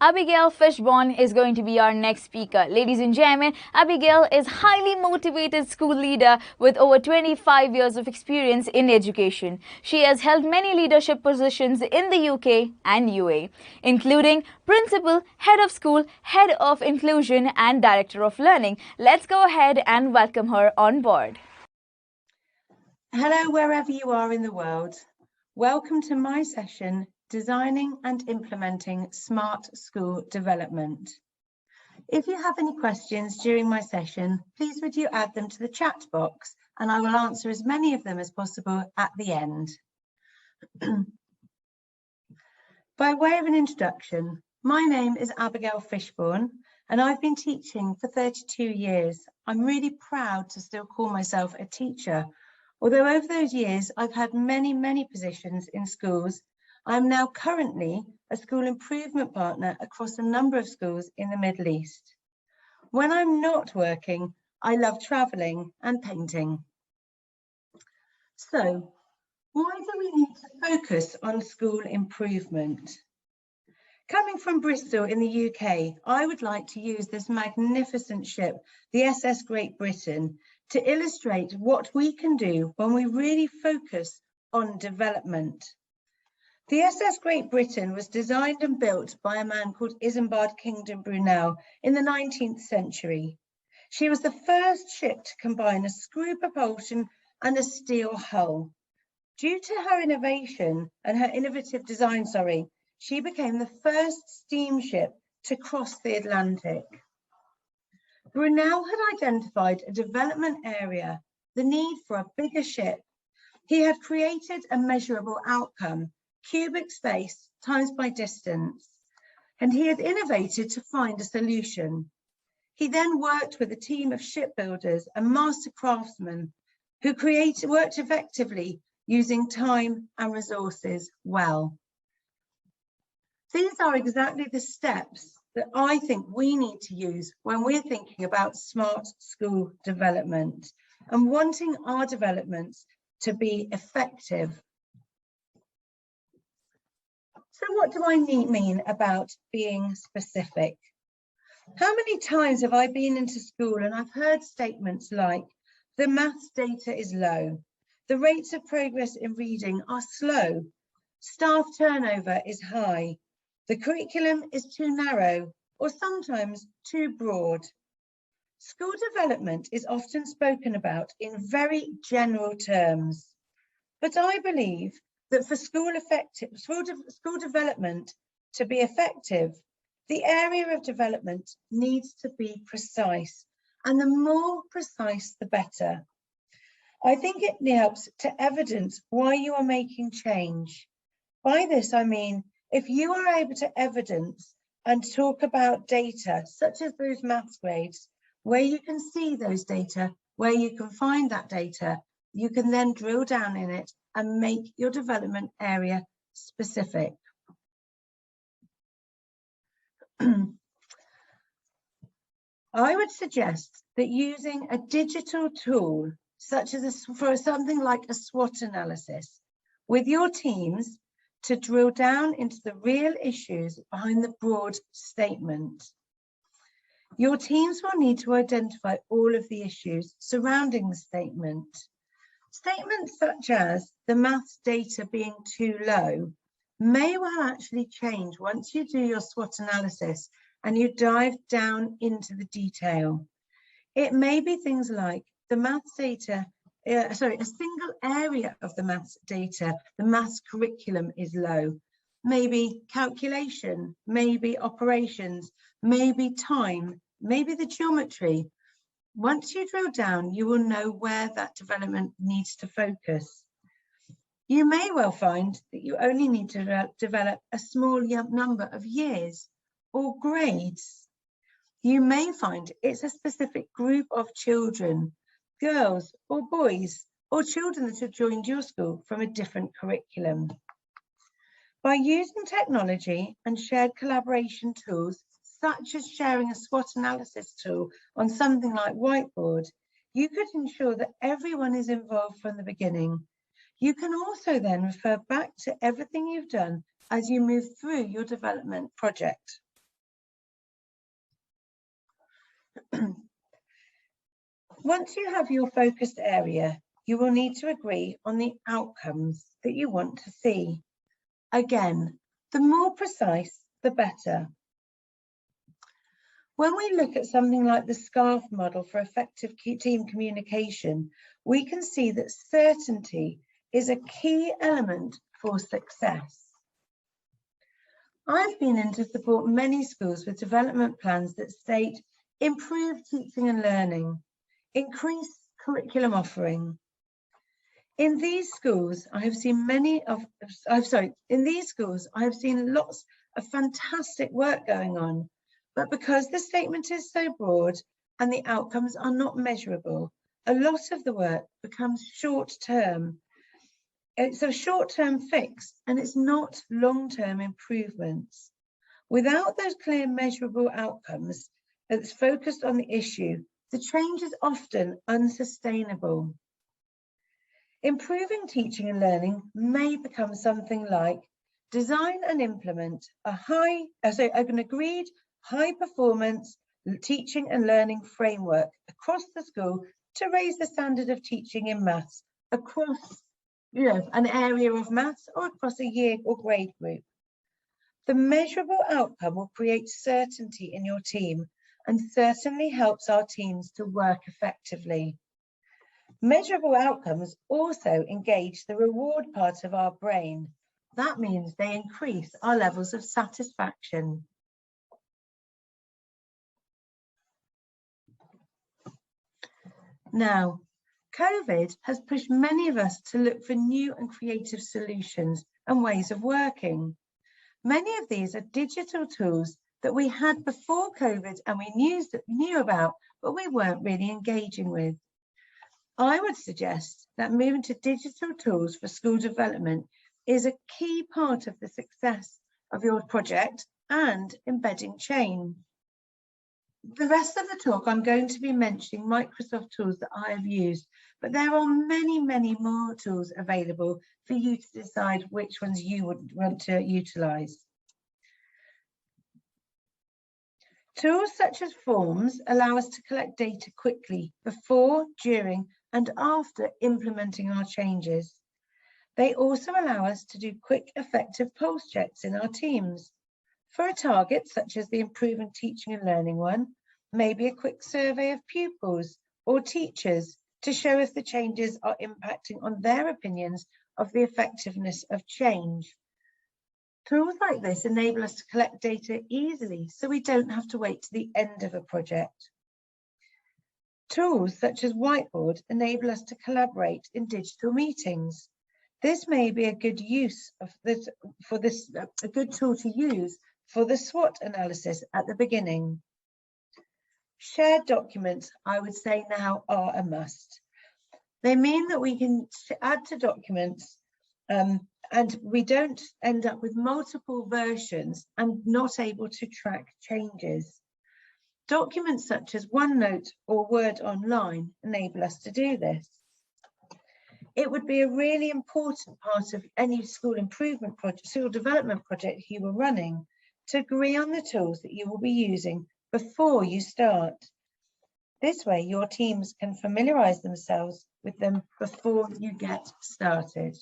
Abigail Fishbourne is going to be our next speaker. Ladies and gentlemen, Abigail is highly motivated school leader with over 25 years of experience in education. She has held many leadership positions in the UK and UAE, including principal, head of school, head of inclusion and director of learning. Let's go ahead and welcome her on board. Hello, wherever you are in the world. Welcome to my session, Designing and Implementing Smart School Development. If you have any questions during my session, please would you add them to the chat box and I will answer as many of them as possible at the end. By way of an introduction, my name is Abigail Fishbourne and I've been teaching for 32 years. I'm really proud to still call myself a teacher. Although over those years, I've had many positions in schools, I'm now currently a school improvement partner across a number of schools in the Middle East. When I'm not working, I love traveling and painting. So, why do we need to focus on school improvement? Coming from Bristol in the UK, I would like to use this magnificent ship, the SS Great Britain, to illustrate what we can do when we really focus on development. The SS Great Britain was designed and built by a man called Isambard Kingdom Brunel in the 19th century. She was the first ship to combine a screw propulsion and a steel hull. Due to her innovation and her innovative design, she became the first steamship to cross the Atlantic. Brunel had identified a development area, the need for a bigger ship. He had created a measurable outcome, cubic space times by distance, and he had innovated to find a solution. He then worked with a team of shipbuilders and master craftsmen who worked effectively using time and resources well. These are exactly the steps that I think we need to use when we're thinking about smart school development and wanting our developments to be effective. So what do I mean about being specific? How many times have I been into school and I've heard statements like, the maths data is low, the rates of progress in reading are slow, staff turnover is high, the curriculum is too narrow or sometimes too broad. School development is often spoken about in very general terms, but I believe that for school development to be effective, the area of development needs to be precise, and the more precise, the better. I think it helps to evidence why you are making change. By this, I mean, if you are able to evidence and talk about data, such as those maths grades, where you can see those data, where you can find that data, you can then drill down in it and make your development area specific. I would suggest that using a digital tool, such as something like a SWOT analysis, with your teams to drill down into the real issues behind the broad statement. Your teams will need to identify all of the issues surrounding the statement. Statements such as the maths data being too low may well actually change once you do your SWOT analysis and you dive down into the detail. It may be things like the maths data, a single area of the maths data, the maths curriculum is low. Maybe calculation, maybe operations, maybe time, maybe the geometry. Once you drill down, you will know where that development needs to focus. You may well find that you only need to develop a small number of years or grades. You may find it's a specific group of children, girls or boys, or children that have joined your school from a different curriculum. By using technology and shared collaboration tools, such as sharing a SWOT analysis tool on something like Whiteboard, you could ensure that everyone is involved from the beginning. You can also then refer back to everything you've done as you move through your development project. Once you have your focused area, you will need to agree on the outcomes that you want to see. Again, the more precise, the better. When we look at something like the SCARF model for effective team communication, we can see that certainty is a key element for success. I've been in to support many schools with development plans that state improve teaching and learning, increase curriculum offering. In these schools, I have seen lots of fantastic work going on, but because the statement is so broad and the outcomes are not measurable, a lot of the work becomes short-term. It's a short-term fix and it's not long-term improvements. Without those clear measurable outcomes that's focused on the issue, the change is often unsustainable. Improving teaching and learning may become something like design and implement an agreed high-performance teaching and learning framework across the school to raise the standard of teaching in maths across, an area of maths or across a year or grade group. The measurable outcome will create certainty in your team and certainly helps our teams to work effectively. Measurable outcomes also engage the reward part of our brain. That means they increase our levels of satisfaction. Now, COVID has pushed many of us to look for new and creative solutions and ways of working. Many of these are digital tools that we had before COVID and we knew about, but we weren't really engaging with. I would suggest that moving to digital tools for school development is a key part of the success of your project and embedding change. The rest of the talk, I'm going to be mentioning Microsoft tools that I have used, but there are many, many more tools available for you to decide which ones you would want to utilize. Tools such as forms allow us to collect data quickly before, during, and after implementing our changes. They also allow us to do quick, effective pulse checks in our teams. For a target such as the Improving Teaching and Learning one, maybe a quick survey of pupils or teachers to show if the changes are impacting on their opinions of the effectiveness of change. Tools like this enable us to collect data easily so we don't have to wait to the end of a project. Tools such as Whiteboard enable us to collaborate in digital meetings. This may be a good a good tool to use for the SWOT analysis at the beginning. Shared documents, I would say now, are a must. They mean that we can add to documents and we don't end up with multiple versions and not able to track changes. Documents such as OneNote or Word Online enable us to do this. It would be a really important part of any school improvement project, school development project you were running, to agree on the tools that you will be using before you start. This way, your teams can familiarize themselves with them before you get started.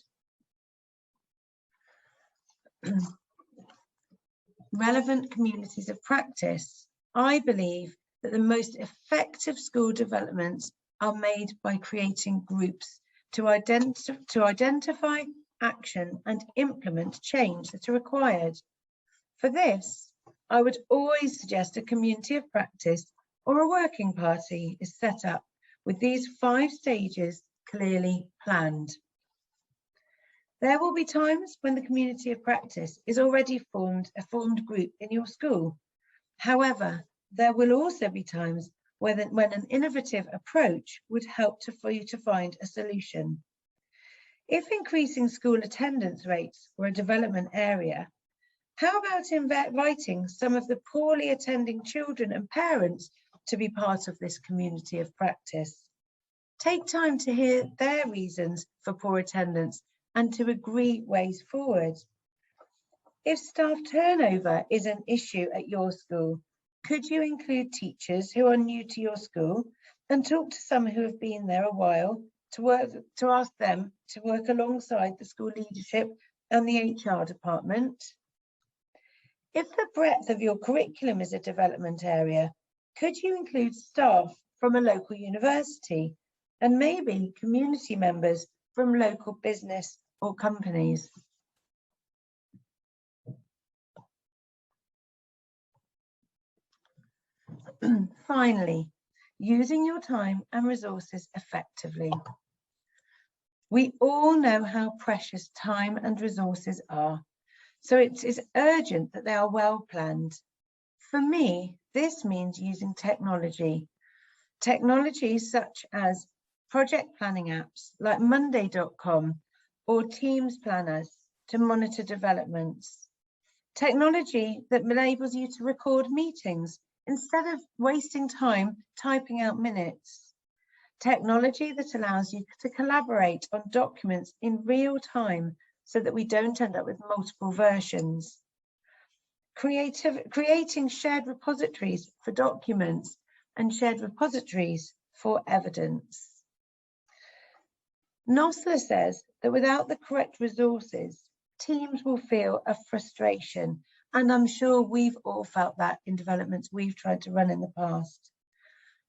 Relevant communities of practice. I believe that the most effective school developments are made by creating groups to identify, action, and implement change that are required. For this, I would always suggest a community of practice or a working party is set up with these 5 stages clearly planned. There will be times when the community of practice is already a formed group in your school. However, there will also be times when an innovative approach would help for you to find a solution. If increasing school attendance rates were a development area, how about inviting some of the poorly attending children and parents to be part of this community of practice? Take time to hear their reasons for poor attendance and to agree ways forward. If staff turnover is an issue at your school, Could you include teachers who are new to your school and talk to some who have been there a while to ask them to work alongside the school leadership and the HR department? If the breadth of your curriculum is a development area, could you include staff from a local university and maybe community members from local business or companies? Finally, using your time and resources effectively. We all know how precious time and resources are, so it is urgent that they are well planned. For me, this means using technology. Technologies such as project planning apps like Monday.com or Teams planners to monitor developments. Technology that enables you to record meetings instead of wasting time typing out minutes. Technology that allows you to collaborate on documents in real time so that we don't end up with multiple versions. Creating shared repositories for documents and shared repositories for evidence. NOSLA says that without the correct resources, teams will feel a frustration, and I'm sure we've all felt that in developments we've tried to run in the past.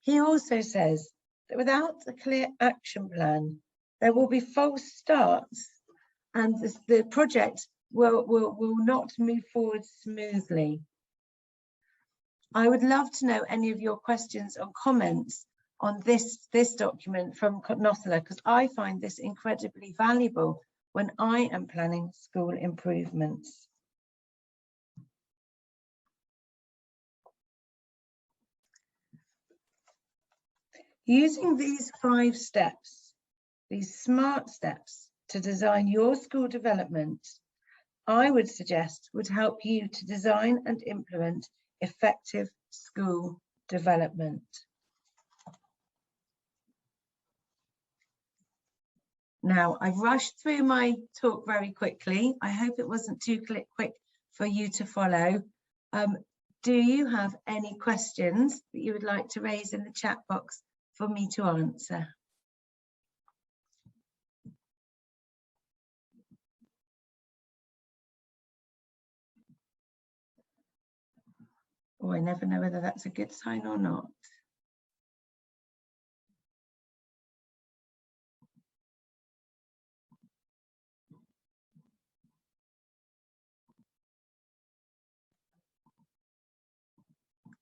He also says that without a clear action plan, there will be false starts and the project will not move forward smoothly. I would love to know any of your questions or comments on this document from NOSLA, because I find this incredibly valuable when I am planning school improvements. Using these 5 steps, these SMART steps to design your school development, I would suggest would help you to design and implement effective school development. Now, I've rushed through my talk very quickly. I hope it wasn't too quick for you to follow. Do you have any questions that you would like to raise in the chat box for me to answer? Oh, I never know whether that's a good sign or not.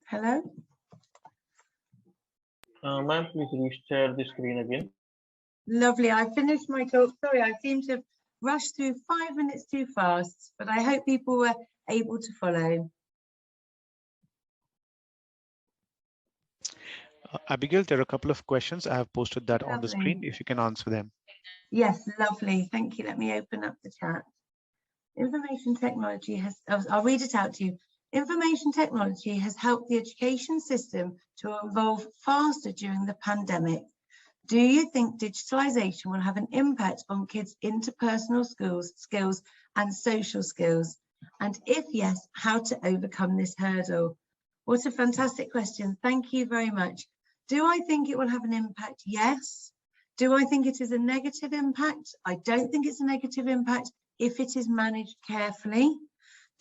Hello? Ma'am, please reshare the screen again. Lovely. I finished my talk. Sorry, I seem to have rushed through 5 minutes too fast, but I hope people were able to follow. Abigail, there are a couple of questions. I have posted that on the Lovely. screen, if you can answer them. Yes, lovely. Thank you. Let me open up the chat. Information technology has, I'll read it out to you. Information technology has helped the education system to evolve faster during the pandemic. Do you think digitalization will have an impact on kids' interpersonal skills and social skills? And if yes, how to overcome this hurdle? What a fantastic question. Thank you very much. Do I think it will have an impact? Yes. Do I think it is a negative impact? I don't think it's a negative impact if it is managed carefully.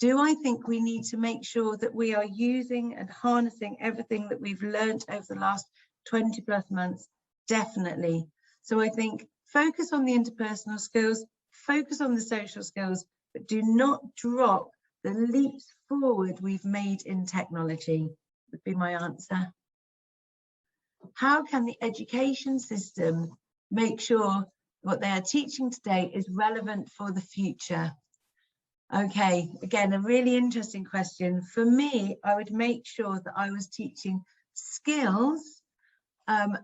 Do I think we need to make sure that we are using and harnessing everything that we've learned over the last 20 plus months? Definitely. So I think focus on the interpersonal skills, focus on the social skills, but do not drop the leaps forward we've made in technology, would be my answer. How can the education system make sure what they are teaching today is relevant for the future? Okay, again, a really interesting question. For me, I would make sure that I was teaching skills and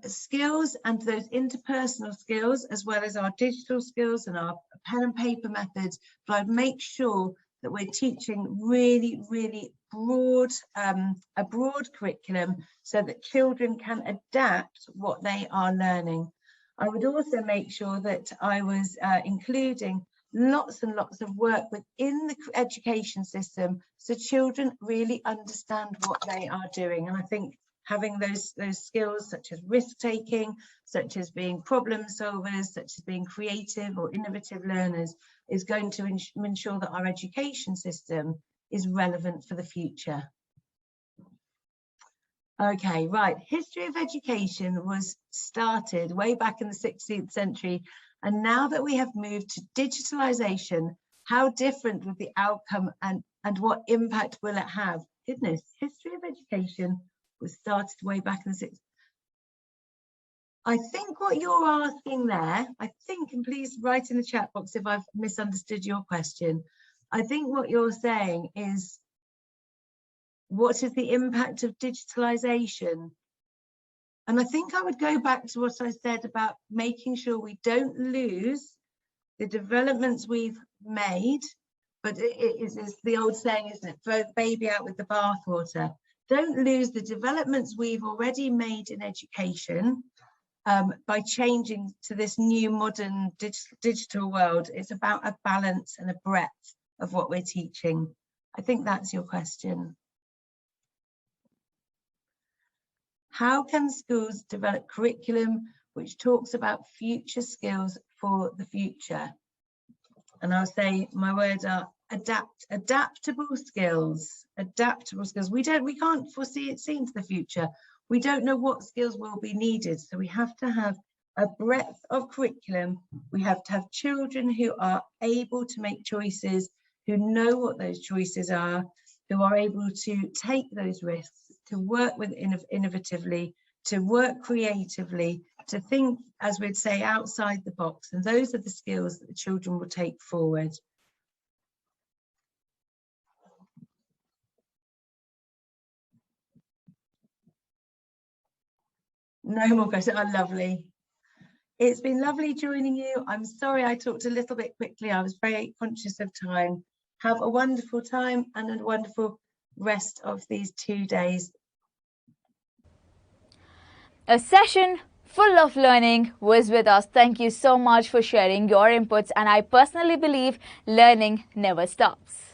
those interpersonal skills, as well as our digital skills and our pen and paper methods, but I'd make sure that we're teaching really, really broad, a broad curriculum so that children can adapt what they are learning. I would also make sure that I was including lots and lots of work within the education system so children really understand what they are doing. And I think having those skills such as risk taking, such as being problem solvers, such as being creative or innovative learners is going to ensure that our education system is relevant for the future. Okay, right. History of education was started way back in the 16th century. And now that we have moved to digitalization, how different will the outcome and what impact will it have? Goodness, history of education was started way back in the 16th. I think what you're asking there, I think, and please write in the chat box if I've misunderstood your question. I think what you're saying is, what is the impact of digitalization? And I think I would go back to what I said about making sure we don't lose the developments we've made, but it is the old saying, isn't it? Throw the baby out with the bathwater. Don't lose the developments we've already made in education by changing to this new modern digital world. It's about a balance and a breadth of what we're teaching. I think that's your question. How can schools develop curriculum which talks about future skills for the future? And I'll say my words are adaptable skills. We can't foresee it into the future. We don't know what skills will be needed. So we have to have a breadth of curriculum. We have to have children who are able to make choices, who know what those choices are, who are able to take those risks, to work with innovatively, to work creatively, to think, as we'd say, outside the box. And those are the skills that the children will take forward. No more questions. Oh, lovely. It's been lovely joining you. I'm sorry I talked a little bit quickly. I was very conscious of time. Have a wonderful time and a wonderful rest of these 2 days. A session full of learning was with us. Thank you so much for sharing your inputs, and I personally believe learning never stops.